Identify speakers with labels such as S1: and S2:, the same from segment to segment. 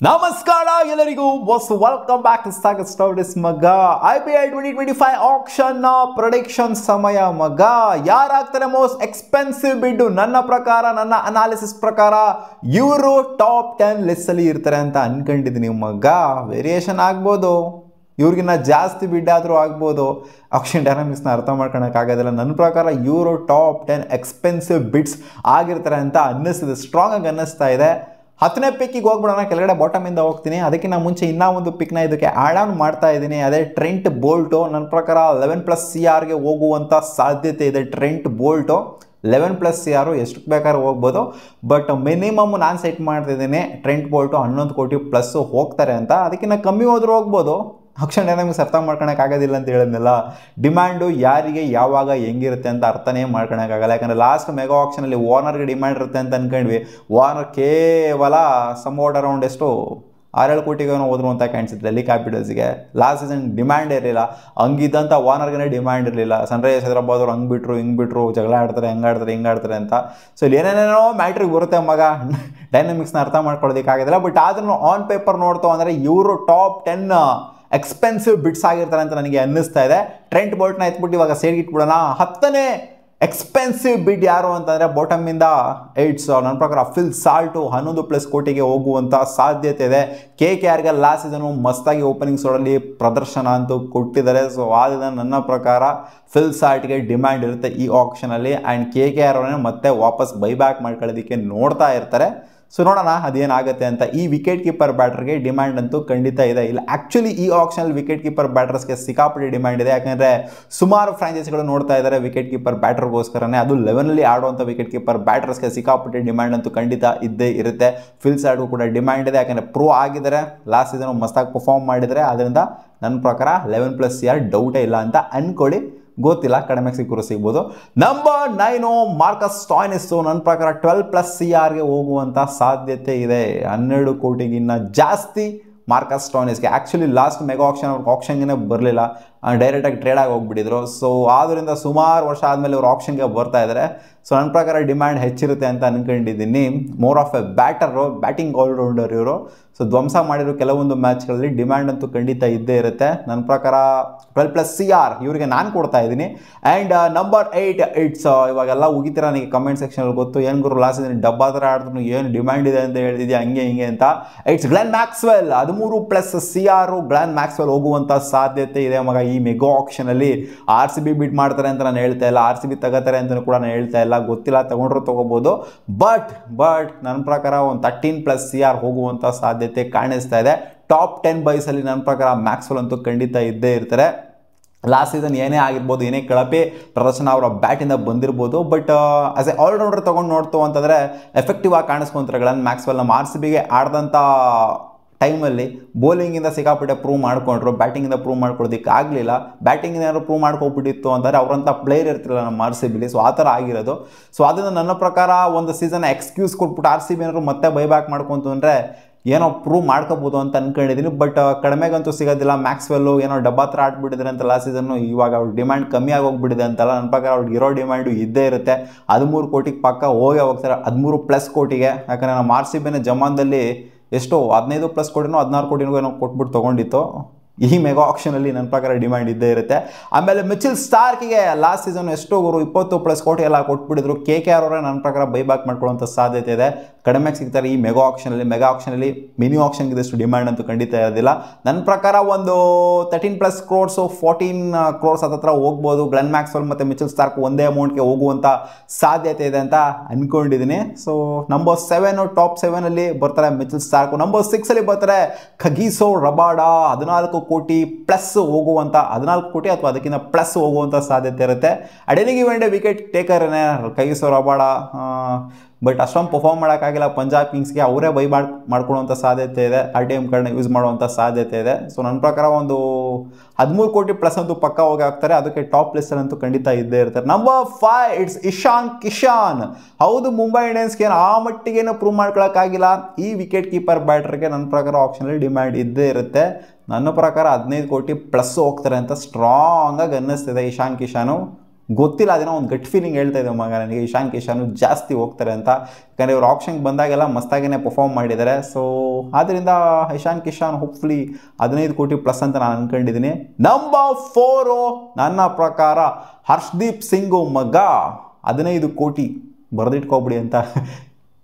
S1: ನಮಸ್ಕಾರ ಎಲ್ಲರಿಗೂ welcome back to Sagar stories ಮಗ. IPL 2025 ಆಕ್ಷನ್ ನ ಪ್ರೊಡಿಕ್ಷನ್ ಸಮಯ ಮಗ. ಯಾರಾಗ್ತಾರೆ ಮೋಸ್ಟ್ ಎಕ್ಸ್ಪೆನ್ಸಿವ್ ಬಿಡ್? ನನ್ನ ಪ್ರಕಾರ, ನನ್ನ ಅನಾಲಿಸಿಸ್ ಪ್ರಕಾರ ಇವರು ಟಾಪ್ 10 ಲಿಸ್ಟ್ ಅಲ್ಲಿ ಇರ್ತಾರೆ ಅಂತ ಅನ್ಕೊಂಡಿದ್ದೀನಿ ಮಗ. ವೇರಿಯೇಷನ್ ಆಗ್ಬೋದು, ಇವ್ರಿಗಿನ್ನ ಜಾಸ್ತಿ ಬಿಡ್ ಆದರೂ ಆಗ್ಬೋದು. ಆಕ್ಷನ್ ಡೈನಾಮಿಕ್ಸ್ನ ಅರ್ಥ ಮಾಡ್ಕೊಳಕ್ಕಾಗೋದಿಲ್ಲ. ನನ್ನ ಪ್ರಕಾರ ಇವರು ಟಾಪ್ 10 ಎಕ್ಸ್ಪೆನ್ಸಿವ್ ಬಿಡ್ಸ್ ಆಗಿರ್ತಾರೆ ಅಂತ ಅನ್ನಿಸ್ತಿದೆ, ಸ್ಟ್ರಾಂಗ್ ಆಗಿ ಅನ್ನಿಸ್ತಾ ಇದೆ. 10ನೇ ಪಿಕ್ಕಿಗೆ ಹೋಗ್ಬಿಡೋಣ, ಕೆಳಗಡೆ ಬಾಟಮಿಂದ ಹೋಗ್ತೀನಿ. ಅದಕ್ಕಿಂತ ಮುಂಚೆ ಇನ್ನೂ ಒಂದು ಪಿಕ್ನ ಇದಕ್ಕೆ ಆ್ಯಡ್ ಆನ್ ಮಾಡ್ತಾ ಇದ್ದೀನಿ. ಅದೇ ಟ್ರೆಂಟ್ ಬೋಲ್ಟು. ನನ್ನ ಪ್ರಕಾರ 11+ CRಗೆ ಹೋಗುವಂಥ ಸಾಧ್ಯತೆ ಇದೆ. ಟ್ರೆಂಟ್ ಬೋಲ್ಟು 11+ CR ಎಷ್ಟು ಬೇಕಾದ್ರೂ ಹೋಗ್ಬೋದು, ಬಟ್ ಮಿನಿಮಮ್ ನಾನು ಸೆಟ್ ಮಾಡ್ತಿದ್ದೀನಿ ಟ್ರೆಂಟ್ ಬೋಲ್ಟು 11 ಕೋಟಿ ಪ್ಲಸ್ ಹೋಗ್ತಾರೆ ಅಂತ. ಅದಕ್ಕಿಂತ ಕಮ್ಮಿ ಹೋದ್ರೂ ಹೋಗ್ಬೋದು. ಆಕ್ಷನ್ ಡೈನಾಮಿಕ್ಸ್ ಅರ್ಥ ಮಾಡ್ಕೊಳಕ್ಕಾಗೋದಿಲ್ಲ ಅಂತ ಹೇಳಿದ್ನಲ್ಲ. ಡಿಮ್ಯಾಂಡು ಯಾರಿಗೆ ಯಾವಾಗ ಹೆಂಗಿರುತ್ತೆ ಅಂತ ಅರ್ಥನೇ ಮಾಡ್ಕೊಳಕ್ಕಾಗಲ್ಲ. ಯಾಕಂದರೆ ಲಾಸ್ಟ್ ಮೆಗಾ ಆಕ್ಷನಲ್ಲಿ ವಾರ್ನರ್ಗೆ ಡಿಮ್ಯಾಂಡ್ ಇರುತ್ತೆ ಅಂತ ಅಂದ್ಕೊಂಡ್ವಿ. ವಾರ್ನರ್ ಕೇವಲ ಸಮ್ವಾಟ್ ಅರೌಂಡ್ ಎಷ್ಟು 6-7 ಕೋಟಿಗೆ ಹೋದ್ರು ಅಂತ ಕಾಣಿಸುತ್ತೆ ಡೆಲ್ಲಿ ಕ್ಯಾಪಿಟಲ್ಸ್ಗೆ. ಲಾಸ್ಟ್ ಸೀಸನ್ ಡಿಮ್ಯಾಂಡ್ ಇರಲಿಲ್ಲ, ಹಂಗಿದ್ದಂಥ ವಾರ್ನರ್ಗೆ ಡಿಮ್ಯಾಂಡ್ ಇರಲಿಲ್ಲ. ಸನ್ರೈಸರ್ಸ್ ಹೈದರಾಬಾದ್ ಅವ್ರು ಹಂಗೆ ಬಿಟ್ಟರು ಹಿಂಗೆ ಬಿಟ್ಟರು, ಜಗಳ ಆಡ್ತಾರೆ, ಹೆಂಗೆ ಆಡ್ತಾರೆ, ಹಿಂಗೆ ಆಡ್ತಾರೆ ಅಂತ. ಸೊ ಇಲ್ಲಿ ಏನೇನೇನೋ ಮ್ಯಾಟ್ರಿಗೆ ಬರುತ್ತೆ ಮಗ. ಡೈನಾಮಿಕ್ಸ್ನ ಅರ್ಥ ಮಾಡ್ಕೊಳ್ಳೋದಕ್ಕಾಗೋದಿಲ್ಲ. ಬಟ್ ಆದ್ರೂ ಆನ್ ಪೇಪರ್ ನೋಡ್ತು ಅಂದರೆ ಇವರು ಟಾಪ್ 10 ಎಕ್ಸ್ಪೆನ್ಸಿವ್ ಬಿಡ್ಸ್ ಆಗಿರ್ತಾರೆ ಅಂತ ನನಗೆ ಅನ್ನಿಸ್ತಾ ಇದೆ. ಟ್ರೆಂಟ್ ಬೋಲ್ಟ್ನ ಎತ್ಬಿಟ್ಟು ಇವಾಗ ಸೇರ್ಗೆ ಇಟ್ಬಿಡೋಣ. 10ನೇ ಎಕ್ಸ್ಪೆನ್ಸಿವ್ ಬಿಡ್ ಯಾರು ಅಂತಂದರೆ ಬಾಟಮಿಂದ 8 ನನ್ನ ಪ್ರಕಾರ ಫಿಲ್ ಸಾಲ್ಟು 11+ ಕೋಟಿಗೆ ಹೋಗುವಂಥ ಸಾಧ್ಯತೆ ಇದೆ. KKRಗೆ ಲಾಸ್ಟ್ ಸೀಸನು ಮಸ್ತಾಗಿ ಓಪನಿಂಗ್ ಸೋಡಲ್ಲಿ ಪ್ರದರ್ಶನ ಅಂತೂ ಕೊಟ್ಟಿದ್ದಾರೆ. ಸೊ ಆದ್ದರಿಂದ ನನ್ನ ಪ್ರಕಾರ ಫಿಲ್ ಸಾಲ್ಟ್ಗೆ ಡಿಮ್ಯಾಂಡ್ ಇರುತ್ತೆ ಈ ಆಕ್ಷನಲ್ಲಿ. ಆ್ಯಂಡ್ KKR ಅವರೇ ಮತ್ತೆ ವಾಪಸ್ ಬೈಬ್ಯಾಕ್ ಮಾಡ್ಕೊಳ್ಳೋದಕ್ಕೆ ನೋಡ್ತಾ ಇರ್ತಾರೆ. ಸೊ ನೋಡೋಣ ಅದೇನಾಗುತ್ತೆ ಅಂತ. ಈ ವಿಕೆಟ್ ಕೀಪರ್ ಬ್ಯಾಟರ್ಗೆ ಡಿಮ್ಯಾಂಡ್ ಅಂತೂ ಖಂಡಿತ ಇದೆ. ಇಲ್ಲ ಆ್ಯಕ್ಚುಲಿ ಈ ಆಕ್ಷನಲ್ಲಿ ವಿಕೆಟ್ ಕೀಪರ್ ಬ್ಯಾಟರ್ಸ್ಗೆ ಸಿಕ್ಕಾಪಟ್ಟೆ ಡಿಮ್ಯಾಂಡ್ ಇದೆ. ಯಾಕೆಂದರೆ ಸುಮಾರು ಫ್ರಾಂಚೈಸಿಗಳು ನೋಡ್ತಾ ಇದ್ದಾರೆ ವಿಕೆಟ್ ಕೀಪರ್ ಬ್ಯಾಟರ್ಗೋಸ್ಕರನೇ. ಅದು 11ಲ್ಲಿ ಆಡುವಂಥ ವಿಕೆಟ್ ಕೀಪರ್ ಬ್ಯಾಟರ್ಸ್ಗೆ ಸಿಕ್ಕಾಪಟ್ಟೆ ಡಿಮ್ಯಾಂಡ್ ಅಂತೂ ಖಂಡಿತ ಇದ್ದೇ ಇರುತ್ತೆ. ಫಿಲ್ ಸಾಲ್ಟ್ಗೂ ಕೂಡ ಡಿಮ್ಯಾಂಡ್ ಇದೆ, ಯಾಕೆಂದರೆ ಪ್ರೋ ಆಗಿದ್ದಾರೆ, ಲಾಸ್ಟ್ ಸೀಸನ್ ಮಸ್ತಾಗಿ ಪರ್ಫಾರ್ಮ್ ಮಾಡಿದ್ದಾರೆ. ಅದರಿಂದ ನನ್ನ ಪ್ರಕಾರ 11+ CR ಡೌಟೇ ಇಲ್ಲ ಅಂತ ಅಂದ್ಕೊಳ್ಳಿ. ಗೊತ್ತಿಲ್ಲ, ಕಡಿಮೆ ಸಿಕ್ಕರು ಸಿಗ್ಬೋದು. Number 9 Marcus Stoinis. ನನ್ನ ಪ್ರಕಾರ 12+ CRಗೆ ಹೋಗುವಂಥ ಸಾಧ್ಯತೆ ಇದೆ. 12 ಕೋಟಿಗಿನ್ನ ಜಾಸ್ತಿ ಮಾರ್ಕಸ್ ಸ್ಟಾಯ್ನಿಸ್ಗೆ. ಆ್ಯಕ್ಚುಲಿ ಲಾಸ್ಟ್ ಮೆಗಾ ಆಕ್ಷನ್ಗೆ ಬರಲಿಲ್ಲ, ಡೈರೆಕ್ಟಾಗಿ ಟ್ರೇಡಾಗಿ ಹೋಗ್ಬಿಟ್ಟಿದ್ರು. ಸೊ ಆದ್ದರಿಂದ ಸುಮಾರು ವರ್ಷ ಆದಮೇಲೆ ಇವರು ಆಕ್ಷನ್ಗೆ ಬರ್ತಾ ಇದ್ದಾರೆ. ಸೊ ನನ್ನ ಪ್ರಕಾರ ಡಿಮ್ಯಾಂಡ್ ಹೆಚ್ಚಿರುತ್ತೆ ಅಂತ ಅಂದ್ಕೊಂಡಿದ್ದೀನಿ. More of a batter, batting all rounder ಇವರು. ಸೊ ಧ್ವಂಸ ಮಾಡಿರೋ ಕೆಲವೊಂದು ಮ್ಯಾಚ್ಗಳಲ್ಲಿ ಡಿಮ್ಯಾಂಡ್ ಅಂತೂ ಖಂಡಿತ ಇದ್ದೇ ಇರುತ್ತೆ. ನನ್ನ ಪ್ರಕಾರ 12+ CR ಇವರಿಗೆ ನಾನು ಕೊಡ್ತಾ ಇದ್ದೀನಿ. ಆ್ಯಂಡ್ ನಂಬರ್ 8 ಇಟ್ಸ್ ಇವಾಗೆಲ್ಲ ಉಗಿತೀರ ನನಗೆ ಕಮೆಂಟ್ ಸೆಕ್ಷನಲ್ಲಿ ಗೊತ್ತು, ಏನು ಗುರು ಲಾಸ್ಟ್ ಸೀಸನ್ ಡಬ್ಬಾ ಥರ ಆಡಿದ್ರು, ಏನು ಡಿಮ್ಯಾಂಡ್ ಇದೆ ಅಂತ ಹೇಳ್ತಿದ್ಯಾ ಹಂಗೆ ಹಿಂಗೆ ಅಂತ. It's Glenn Maxwell. 13+ CR Glenn Maxwell ಹೋಗುವಂಥ ಸಾಧ್ಯತೆ ಇದೆ ಮಗ. ಈ ಮೆಗಾ ಆಕ್ಷನಲ್ಲಿ RCB ಬಿಡ್ ಮಾಡ್ತಾರೆ ಅಂತ ನಾನು ಹೇಳ್ತಾ ಇಲ್ಲ, RCB ತಗೋತಾರೆ ಅಂತ ಕೂಡ ನಾನು ಹೇಳ್ತಾ ಇಲ್ಲ. ಗೊತ್ತಿಲ್ಲ, ತಗೊಂಡ್ರು ತಗೋಬೋದು. ಬಟ್ ನನ್ನ ಪ್ರಕಾರ ಒಂದು 13+ CR ಹೋಗುವಂಥ ಸಾಧ್ಯತೆ ಕಾಣಿಸ್ತಾ ಇದೆ. ಟಾಪ್ 10 ಬೈಸಲ್ಲಿ ನನ್ನ ಪ್ರಕಾರ ಮ್ಯಾಕ್ಸ್ವೆಲ್ ಅಂತೂ ಖಂಡಿತ ಇದ್ದೇ ಇರ್ತಾರೆ. ಲಾಸ್ಟ್ ಸೀಸನ್ ಏನೇ ಆಗಿರ್ಬೋದು, ಏನೇ ಕಳಪೆ ಪ್ರದರ್ಶನ ಅವರ ಬ್ಯಾಟಿಂದ ಬಂದಿರ್ಬೋದು, ಬಟ್ ಆಸ್ ಎ ಆಲ್ರೌಂಡರ್ ತೊಗೊಂಡು ನೋಡ್ತು ಅಂತಂದರೆ ಎಫೆಕ್ಟಿವ್ ಆಗಿ ಕಾಣಿಸ್ಕೊಂತಾರೆ ಗ್ಲೆನ್ ಮ್ಯಾಕ್ಸ್ವೆಲ್. ನಮ್ಮ RCBಗೆ ಆಡಿದಂಥ ಟೈಮಲ್ಲಿ ಬೌಲಿಂಗಿಂದ ಸಿಕ್ಕಾಪಟ್ಟೆ ಪ್ರೂವ್ ಮಾಡಿಕೊಂಡ್ರು, ಬ್ಯಾಟಿಂಗಿಂದ ಪ್ರೂವ್ ಮಾಡ್ಕೊಳ್ಳೋದಕ್ಕೆ ಆಗಲಿಲ್ಲ. ಬ್ಯಾಟಿಂಗಿಂದ ಏನಾದ್ರು ಪ್ರೂವ್ ಮಾಡ್ಕೊಬಿಟ್ಟಿತ್ತು ಅಂದರೆ ಅವರಂಥ ಪ್ಲೇಯರ್ ಇರ್ತಿರಲ್ಲ ನಮ್ಮ RCBಲಿ. ಸೊ ಆ ಥರ ಆಗಿರೋದು. ಸೊ ಅದನ್ನು ನನ್ನ ಪ್ರಕಾರ ಒಂದು ಸೀಸನ್ ಎಕ್ಸ್ಕ್ಯೂಸ್ ಕೊಟ್ಬಿಟ್ಟು RCB ಏನಾದ್ರು ಮತ್ತೆ ಬೈಬ್ಯಾಕ್ ಮಾಡ್ಕೊಂತು ಅಂದರೆ ಏನೋ ಪ್ರೂವ್ ಮಾಡ್ಕೋಬೋದು ಅಂತ ಅಂದ್ಕೊಂಡಿದ್ದೀನಿ. ಬಟ್ ಕಡಿಮೆಗಂತೂ ಸಿಗೋದಿಲ್ಲ. ಮ್ಯಾಕ್ಸ್ವೆಲ್ಲು ಏನೋ ಡಬ್ಬಾ ಥರ ಆಡ್ಬಿಟ್ಟಿದ್ದಾರೆ ಅಂತ ಲಾಸ್ಟ್ ಸೀಸನ್ನು. ಇವಾಗ ಅವ್ರ ಡಿಮ್ಯಾಂಡ್ ಕಮ್ಮಿ ಆಗೋಗ್ಬಿಟ್ಟಿದೆ ಅಂತಲ್ಲ. ನನ್ನ ಪ್ರಕಾರ ಅವ್ರಿಗೆ ಇರೋ ಡಿಮ್ಯಾಂಡು ಇದ್ದೇ ಇರುತ್ತೆ. 13 ಕೋಟಿಗೆ ಪಕ್ಕ ಹೋಗ್ತಾರೆ, 13+ ಕೋಟಿಗೆ. ಯಾಕಂದರೆ ನಮ್ಮ RCBನ ಜಮಾನ್ದಲ್ಲಿ ಎಷ್ಟು 15+ ಕೋಟಿನೋ 16 ಕೋಟಿನೋ ಏನೋ ಕೊಟ್ಬಿಟ್ಟು ತೊಗೊಂಡಿತ್ತು. ಈ ಮೆಗಾ ಆಕ್ಷನಲ್ಲಿ ನನ್ನ ಪ್ರಕಾರ ಡಿಮ್ಯಾಂಡ್ ಇದ್ದೇ ಇರುತ್ತೆ. ಆಮೇಲೆ ಮಿಚೆಲ್ ಸ್ಟಾರ್ಕಿಗೆ ಲಾಸ್ಟ್ ಸೀಸನ್ ಎಷ್ಟು ಗುರು 20+ ಕೋಟಿ ಎಲ್ಲ ಕೊಟ್ಬಿಟ್ಟಿದ್ರು. KKR ಅವರೇ ನನ್ನ ಪ್ರಕಾರ ಬೈಬ್ಯಾಕ್ ಮಾಡ್ಕೊಳ್ಳೋಂಥ ಸಾಧ್ಯತೆ ಇದೆ. ಕಡಿಮೆ ಸಿಗ್ತಾರೆ ಈ ಮೆಗಾ ಆಕ್ಷನಲ್ಲಿ. ಮಿನಿ ಆಕ್ಷನ್ಗೆ ಇದಷ್ಟು ಡಿಮ್ಯಾಂಡ್ ಅಂತೂ ಖಂಡಿತ ಇರೋದಿಲ್ಲ. ನನ್ನ ಪ್ರಕಾರ ಒಂದು 13+ crores 14 crores ಹತ್ರ ಹೋಗ್ಬೋದು. ಗ್ಲೆನ್ ಮ್ಯಾಕ್ಸ್ವೆಲ್ ಮತ್ತು ಮಿಚೆಲ್ ಸ್ಟಾರ್ಕ್ ಒಂದೇ ಅಮೌಂಟ್ಗೆ ಹೋಗುವಂಥ ಸಾಧ್ಯತೆ ಇದೆ ಅಂತ ಅಂದ್ಕೊಂಡಿದ್ದೀನಿ. ಸೊ ನಂಬರ್ 7 ಟಾಪ್ 7ಅಲ್ಲಿ ಬರ್ತಾರೆ ಮಿಚೆಲ್ ಸ್ಟಾರ್ಕ್. ನಂಬರ್ 6ಅಲ್ಲಿ ಬರ್ತಾರೆ ಖಗೀಸೋ ರಬಾಡ. 14 ಕೋಟಿ ಪ್ಲಸ್ ಹೋಗುವಂಥ, 14 ಕೋಟಿ ಅಥವಾ ಅದಕ್ಕಿಂತ ಪ್ಲಸ್ ಹೋಗುವಂಥ ಸಾಧ್ಯತೆ ಇರುತ್ತೆ. ಅಡೆನಿಗೆ ವೆಂಡೆ ವಿಕೆಟ್ ಟೇಕರ್ನೇ ಖಗೀಸೋ ರಬಾಡ. ಬಟ್ ಅಷ್ಟೊಂದು ಪರ್ಫಾರ್ಮ್ ಮಾಡೋಕ್ಕಾಗಿಲ್ಲ ಪಂಜಾಬ್ ಕಿಂಗ್ಸ್ಗೆ. ಅವರೇ ಮಾಡ್ಕೊಳ್ಳುವಂಥ ಸಾಧ್ಯತೆ ಇದೆ. RTM ಕಾರ್ಡ್ನ ಯೂಸ್ ಮಾಡುವಂಥ ಸಾಧ್ಯತೆ ಇದೆ. ಸೊ ನನ್ನ ಪ್ರಕಾರ ಒಂದು 13 ಕೋಟಿ ಪ್ಲಸ್ ಅಂತೂ ಪಕ್ಕ ಹೋಗಿ ಆಗ್ತಾರೆ. ಅದಕ್ಕೆ ಟಾಪ್ ಲಿಸ್ಟಲ್ಲಂತೂ ಖಂಡಿತ ಇದ್ದೇ ಇರ್ತಾರೆ. Number 5 it's Ishan Kishan. ಹೌದು, ಮುಂಬೈ ಇಂಡಿಯನ್ಸ್ಗೆ ಆ ಮಟ್ಟಿಗೇನು ಪ್ರೂವ್ ಮಾಡ್ಕೊಳ್ಳೋಕ್ಕಾಗಿಲ್ಲ. ಈ ವಿಕೆಟ್ ಕೀಪರ್ ಬ್ಯಾಟರ್ಗೆ ನನ್ನ ಪ್ರಕಾರ ಆಪ್ಷನಲ್ಲಿ ಡಿಮ್ಯಾಂಡ್ ಇದ್ದೇ ಇರುತ್ತೆ. ನನ್ನ ಪ್ರಕಾರ 15 ಕೋಟಿ ಪ್ಲಸ್ ಹೋಗ್ತಾರೆ ಅಂತ ಸ್ಟ್ರಾಂಗಾಗಿ ಅನ್ನಿಸ್ತಿದೆ ಇಶಾನ್ ಕಿಶಾನು. ಗೊತ್ತಿಲ್ಲ, ಅದೇನೋ ಒಂದು ಗಟ್ ಫೀಲಿಂಗ್ ಹೇಳ್ತಾ ಇದೆ ಮಗ ನನಗೆ ಇಶಾನ್ ಕಿಶನ್ ಜಾಸ್ತಿ ಹೋಗ್ತಾರೆ ಅಂತ. ಯಾಕಂದರೆ ಇವರು ಆಪ್ಷನ್ಗೆ ಬಂದಾಗೆಲ್ಲ ಮಸ್ತಾಗಿನೇ ಪರ್ಫಾರ್ಮ್ ಮಾಡಿದ್ದಾರೆ. ಸೊ ಆದ್ದರಿಂದ ಇಶಾನ್ ಕಿಶನ್ ಹೋಪ್ಫುಲಿ 15 ಕೋಟಿ ಪ್ಲಸ್ ಅಂತ ನಾನು ಅಂದ್ಕೊಂಡಿದ್ದೀನಿ. ನಂಬರ್ 4 ನನ್ನ ಪ್ರಕಾರ ಹರ್ಷದೀಪ್ ಸಿಂಗು ಮಗ 15 ಕೋಟಿ ಬರೆದಿಟ್ಕೊಬಿಡಿ ಅಂತ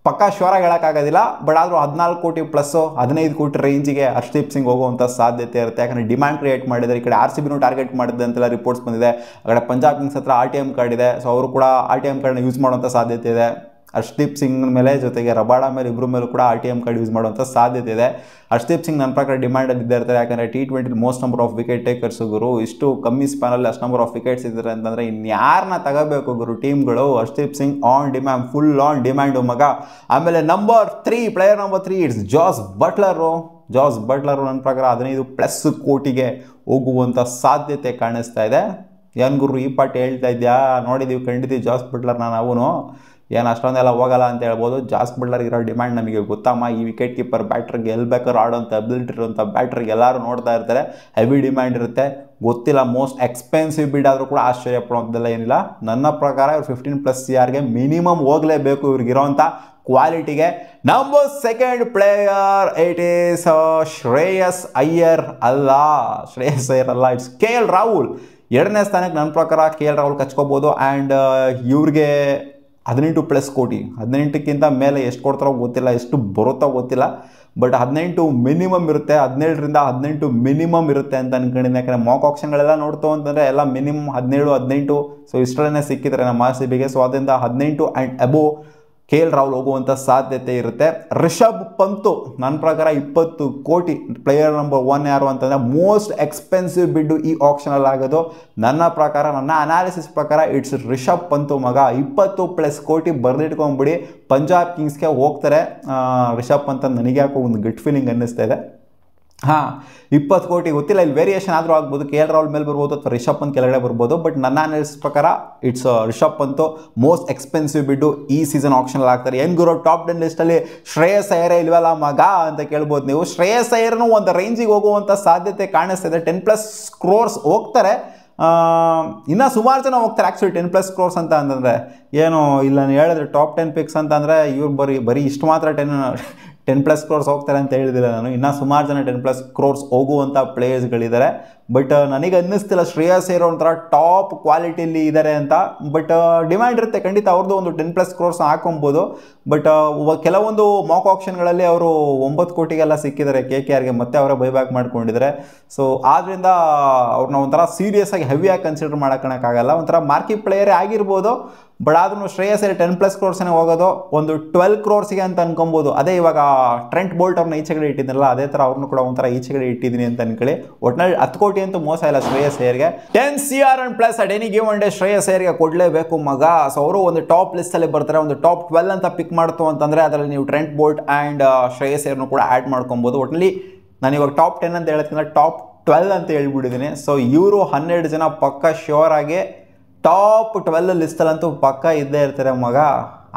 S1: ಪಕ್ಕಾ ಶೋರಾಗಿ ಹೇಳೋಕ್ಕಾಗೋದಿಲ್ಲ. ಬಟ್ ಆದರೂ 14 ಕೋಟಿ ಪ್ಲಸ್ಸು 15 ಕೋಟಿ ರೇಂಜಿಗೆ ಹರ್ಷದೀಪ್ ಸಿಂಗ್ ಹೋಗುವಂಥ ಸಾಧ್ಯತೆ ಇರುತ್ತೆ. ಯಾಕಂದರೆ ಡಿಮ್ಯಾಂಡ್ ಕ್ರಿಯೇಟ್ ಮಾಡಿದ್ದಾರೆ. ಈ ಕಡೆ RCBನೂ ಟಾರ್ಗೆಟ್ ಮಾಡಿದೆ ಅಂತೆಲ್ಲ ರಿಪೋರ್ಟ್ಸ್ ಬಂದಿದೆ. ಆ ಕಡೆ ಪಂಜಾಬ್ ಕಿಂಗ್ಸ್ ಹತ್ರ RTM ಕಾರ್ಡ್ ಇದೆ. ಸೊ ಅವರು ಕೂಡ RTM ಕಾರ್ಡ್ನ ಯೂಸ್ ಮಾಡುವಂಥ ಸಾಧ್ಯತೆ ಇದೆ. ಹರ್ಷದೀಪ್ ಸಿಂಗ್ ಮೇಲೆ ಜೊತೆಗೆ ರಬಾಡ ಮೇಲೆ ಇಬ್ಬರ ಮೇಲೂ ಕೂಡ RTM ಕಾರ್ಡ್ ಯೂಸ್ ಮಾಡುವಂಥ ಸಾಧ್ಯತೆ ಇದೆ. ಹರ್ಷದೀಪ್ ಸಿಂಗ್ ನನ್ನ ಪ್ರಕಾರ ಡಿಮ್ಯಾಂಡಲ್ಲಿ ಇದ್ದೇ ಇರ್ತಾರೆ. ಯಾಕಂದರೆ T20 most number of wicket takers ಗುರು. ಇಷ್ಟು ಕಮ್ಮಿ ಸ್ಪ್ಯಾನಲ್ಲಿ ಅಷ್ಟು ನಂಬರ್ ಆಫ್ ವಿಕೆಟ್ಸ್ ಇದ್ದಾರೆ ಅಂತಂದರೆ ಇನ್ಯಾರನ್ನ ತಗೋಬೇಕು ಗುರು ಟೀಮ್ಗಳು. Harshdeep Singh on demand, full on demand ಮಗ. ಆಮೇಲೆ ನಂಬರ್ 3 ಪ್ಲೇಯರ್ ನಂಬರ್ 3 ಇಟ್ಸ್ ಜಾಸ್ ಬಟ್ಲರು. ನನ್ನ ಪ್ರಕಾರ 15+ ಕೋಟಿಗೆ ಹೋಗುವಂಥ ಸಾಧ್ಯತೆ ಕಾಣಿಸ್ತಾ ಇದೆ. ಏನು ಗುರು ಈ ಪಾರ್ಟಿ ಹೇಳ್ತಾ ಇದ್ಯಾ? ನೋಡಿದ್ದೀವಿ ಖಂಡಿತೀವಿ ಜಾಸ್ ಬಟ್ಲರ್ನ ನಾವು. ಏನು ಅಷ್ಟೊಂದೆಲ್ಲ ಹೋಗಲ್ಲ ಅಂತ ಹೇಳ್ಬೋದು. ಜಾಸ್ ಬಟ್ಲರ್ ಇರೋ ಡಿಮ್ಯಾಂಡ್ ನಮಗೆ ಗೊತ್ತಮ್ಮ. ಈ ವಿಕೆಟ್ ಕೀಪರ್ ಬ್ಯಾಟ್ರಿಗೆ ಎಲ್ಲಿ ಬೇಕಾದ್ರೂ ಆಡೋಂಥ ಅಬಿಲಿಟಿ ಇರುವಂಥ ಬ್ಯಾಟ್ರಿಗೆ ಎಲ್ಲರೂ ನೋಡ್ತಾ ಇರ್ತಾರೆ. ಹೆವಿ ಡಿಮ್ಯಾಂಡ್ ಇರುತ್ತೆ. ಗೊತ್ತಿಲ್ಲ, ಮೋಸ್ಟ್ ಎಕ್ಸ್ಪೆನ್ಸಿವ್ ಬಿಡ್ ಆದರೂ ಕೂಡ ಆಶ್ಚರ್ಯ ಪಡೋಂಥದ್ದೆಲ್ಲ ಏನಿಲ್ಲ. ನನ್ನ ಪ್ರಕಾರ ಇವ್ರು 15+ CRಗೆ ಮಿನಿಮಮ್ ಹೋಗಲೇಬೇಕು ಇವ್ರಿಗಿರೋಂಥ ಕ್ವಾಲಿಟಿಗೆ. Number 2 player it is Shreyas Iyer ಅಲ್ಲ, ಇಟ್ಸ್ KL ರಾಹುಲ್. 2ನೇ ಸ್ಥಾನಕ್ಕೆ ನನ್ನ ಪ್ರಕಾರ KL ರಾಹುಲ್ ಕಚ್ಕೋಬೋದು. ಆ್ಯಂಡ್ ಇವ್ರಿಗೆ 18+ ಕೋಟಿ, 18ಕ್ಕಿಂತ ಮೇಲೆ ಎಷ್ಟು ಕೊಡ್ತಾರೋ ಗೊತ್ತಿಲ್ಲ, ಎಷ್ಟು ಬರುತ್ತೋ ಗೊತ್ತಿಲ್ಲ. ಬಟ್ 18 ಮಿನಿಮಮ್ ಇರುತ್ತೆ. 17ರಿಂದ 18 ಮಿನಿಮಮ್ ಇರುತ್ತೆ ಅಂತ ಅನ್ಕೊಂಡಿದ್ದೀನಿ. ಯಾಕಂದರೆ ಮಾಕ್ ಆಪ್ಷನ್ಗಳೆಲ್ಲ ನೋಡ್ತು ಅಂತಂದರೆ ಎಲ್ಲ ಮಿನಿಮಮ್ 17, 18. ಸೊ ಇಷ್ಟರಲ್ಲೇ ಸಿಕ್ಕಿದ್ದಾರೆ ನಮ್ಮ RCBಗೆ. ಸೊ ಅದರಿಂದ 18 ಆ್ಯಂಡ್ ಅಬೋವ್ KL ರಾಹುಲ್ ಹೋಗುವಂಥ ಸಾಧ್ಯತೆ ಇರುತ್ತೆ. ರಿಷಬ್ ಪಂತು ನನ್ನ ಪ್ರಕಾರ 20 ಕೋಟಿ. ಪ್ಲೇಯರ್ ನಂಬರ್ 1 ಯಾರು ಅಂತಂದರೆ ಮೋಸ್ಟ್ ಎಕ್ಸ್ಪೆನ್ಸಿವ್ ಬಿಡ್ಡು ಈ ಆಪ್ಷನಲ್ಲಿ ಆಗೋದು ನನ್ನ ಪ್ರಕಾರ, ನನ್ನ ಅನಾಲಿಸಿಸ್ ಪ್ರಕಾರ ಇಟ್ಸ್ ರಿಷಬ್ ಪಂತು ಮಗ. 20+ ಕೋಟಿ ಬರೆದಿಟ್ಕೊಂಡ್ಬಿಡಿ. ಪಂಜಾಬ್ ಕಿಂಗ್ಸ್ಗೆ ಹೋಗ್ತಾರೆ ರಿಷಬ್ ಪಂತ್ ಅಂತ ನನಗೆ ಯಾಕೋ ಒಂದು ಗಟ್ ಫೀಲಿಂಗ್ ಅನ್ನಿಸ್ತಾ ಇದೆ. 20 ಕೋಟಿ ಗೊತ್ತಿಲ್ಲ, ಇಲ್ಲಿ ವೇರಿಯೇಷನ್ ಆದರೂ ಆಗ್ಬೋದು. KL ರಾಹುಲ್ ಮೇಲೆ ಬರ್ಬೋದು ಅಥವಾ ರಿಷಬ್ ಪಂತ್ ಕೆಳಗಡೆ ಬರ್ಬೋದು. ಬಟ್ ನನ್ನ ಅನಾಲಿಸಿಸ್ ಪ್ರಕಾರ it's Rishabh Pant most expensive bid ಈ ಸೀಸನ್ ಆಪ್ಷನಲ್ಲಿ ಆಗ್ತಾರೆ. ಏನು ಗುರು ಟಾಪ್ 10 ಲಿಸ್ಟಲ್ಲಿ ಶ್ರೇಯಸ್ ಅಯ್ಯರೇ ಇಲ್ವಲ್ಲ ಮಗ ಅಂತ ಕೇಳ್ಬೋದು ನೀವು. ಶ್ರೇಯಸ್ ಅಯ್ಯರ್ನು ಒಂದು ರೇಂಜಿಗೆ ಹೋಗುವಂಥ ಸಾಧ್ಯತೆ ಕಾಣಿಸ್ತಿದೆ. 10+ ಕ್ರೋರ್ಸ್ ಹೋಗ್ತಾರೆ. ಇನ್ನೂ ಸುಮಾರು ಜನ ಹೋಗ್ತಾರೆ ಆ್ಯಕ್ಚುಲಿ 10+ ಕ್ರೋರ್ಸ್ ಅಂತ ಅಂತಂದರೆ. ಏನು ಇಲ್ಲ ನಾನು ಹೇಳಿದ್ರೆ ಟಾಪ್ 10 ಪಿಕ್ಸ್ ಅಂತಂದರೆ ಇವ್ರು ಬರೀ ಇಷ್ಟು ಮಾತ್ರ 10+ ಕ್ರೋರ್ಸ್ ಹೋಗ್ತಾರೆ ಅಂತ ಹೇಳಿದಿಲ್ಲ ನಾನು. ಇನ್ನೂ ಸುಮಾರು ಜನ 10+ ಕ್ರೋರ್ಸ್ ಹೋಗುವಂಥ ಪ್ಲೇಯರ್ಸ್ಗಳಿದ್ದಾರೆ. ಬಟ್ ನನಗೆ ಅನ್ನಿಸ್ತಿಲ್ಲ ಶ್ರೇಯಸ್ ಅಯ್ಯರ್ ಒಂಥರ ಟಾಪ್ ಕ್ವಾಲಿಟಿಯಲ್ಲಿ ಇದ್ದಾರೆ ಅಂತ. ಬಟ್ ಡಿಮ್ಯಾಂಡ್ ಇರುತ್ತೆ ಖಂಡಿತ, ಅವ್ರದ್ದು ಒಂದು 10+ ಕ್ರೋರ್ಸ್ ಹಾಕೊಬೋದು. ಬಟ್ ಕೆಲವೊಂದು ಮಾಕ್ ಆಪ್ಷನ್ಗಳಲ್ಲಿ ಅವರು 9 ಕೋಟಿಗೆಲ್ಲ ಸಿಕ್ಕಿದ್ದಾರೆ KKRಗೆ, ಮತ್ತೆ ಅವರೇ ಬೈಬ್ಯಾಕ್ ಮಾಡ್ಕೊಂಡಿದ್ದಾರೆ. ಸೊ ಆದ್ದರಿಂದ ಅವ್ರನ್ನ ಒಂಥರ ಸೀರಿಯಸ್ ಆಗಿ ಹೆವಿಯಾಗಿ ಕನ್ಸಿಡರ್ ಮಾಡೋಕ್ಕಾಗಲ್ಲ. ಒಂಥರ ಮಾರ್ಕಿ ಪ್ಲೇಯರೇ ಆಗಿರ್ಬೋದು. ಬಟ್ ಆದ್ರೂ ಶ್ರೇಯಸ್ ಅಯ್ಯರ್ 10+ ಕ್ರೋರ್ಸ್ನೇ ಹೋಗೋದು. ಒಂದು 12 ಕ್ರೋರ್ಸ್ಗೆ ಅಂತ ಅನ್ಕೊಬೋದು. ಅದೇ ಇವಾಗ ಟ್ರೆಂಟ್ ಬೋಲ್ಟ್ ಅವ್ರನ್ನ ಈಚೆಗಡೆ ಇಟ್ಟಿದ್ನಲ್ಲ, ಅದೇ ಥರ ಅವ್ರನ್ನೂ ಕೂಡ ಒಂಥರ ಈಚೆಗಡೆ ಇಟ್ಟಿದ್ದೀನಿ ಅಂತ ಅನ್ಕೊಳ್ಳಿ. ಒಟ್ಟಿನಲ್ಲಿ 10 ಕೋಟಿ ಅಂತೂ ಮೋಸ ಇಲ್ಲ ಶ್ರೇಯಸ್ ಅಯ್ಯರ್ಗೆ. 10 CR and plus at any given day Shreyas ಅಯ್ಯರ್ಗೆ ಕೊಡಲೇಬೇಕು ಮಗ. ಸೊ ಅವರು ಒಂದು ಟಾಪ್ ಲಿಸ್ಟಲ್ಲಿ ಬರ್ತಾರೆ. ಒಂದು ಟಾಪ್ 12 ಅಂತ ಪಿಕ್ ಮಾಡ್ತು ಅಂತಂದರೆ ಅದರಲ್ಲಿ ನೀವು ಟ್ರೆಂಟ್ ಬೋಲ್ಟ್ ಆ್ಯಂಡ್ ಶ್ರೇಯಸ್ ಅಯ್ಯರ್ನು ಕೂಡ ಆ್ಯಡ್ ಮಾಡ್ಕೊಬೋದು. ಒಟ್ಟಿನಲ್ಲಿ ನಾನು ಇವಾಗ ಟಾಪ್ 10 ಅಂತ ಹೇಳೋದ್ಕಿಂತ ಟಾಪ್ 12 ಅಂತ ಹೇಳ್ಬಿಟ್ಟಿದ್ದೀನಿ. ಸೊ ಇವರು 12 ಜನ ಪಕ್ಕ ಶ್ಯೂರ್ ಆಗಿ ಟಾಪ್ 12 ಲಿಸ್ಟಲ್ಲಂತೂ ಪಕ್ಕ ಇದ್ದೇ ಇರ್ತಾರೆ ಮಗ.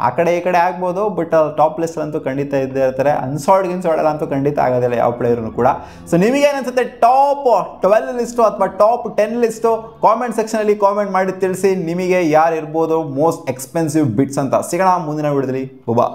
S1: ಆ ಕಡೆ ಈ ಕಡೆ ಆಗ್ಬೋದು, ಬಟ್ ಟಾಪ್ ಲಿಸ್ಟಲ್ಲಂತೂ ಖಂಡಿತ ಇದ್ದೇ ಇರ್ತಾರೆ. ಅನ್ಸಾಲ್ಡ್ ಅಂತೂ ಖಂಡಿತ ಆಗೋದಿಲ್ಲ ಯಾವ ಪ್ಲೇಯರ್ನು ಕೂಡ. ಸೊ ನಿಮಗೇನನ್ಸುತ್ತೆ ಟಾಪ್ 12 ಲಿಸ್ಟು ಅಥವಾ ಟಾಪ್ 10 ಲಿಸ್ಟು? ಕಾಮೆಂಟ್ ಸೆಕ್ಷನಲ್ಲಿ ಕಾಮೆಂಟ್ ಮಾಡಿ ತಿಳಿಸಿ ನಿಮಗೆ ಯಾರು ಇರ್ಬೋದು ಮೋಸ್ಟ್ ಎಕ್ಸ್ಪೆನ್ಸಿವ್ ಬಿಟ್ಸ್ ಅಂತ. ಸಿಗೋಣ ಮುಂದಿನ ವಿಡಿಯೋದಲ್ಲಿ. ಬಾ.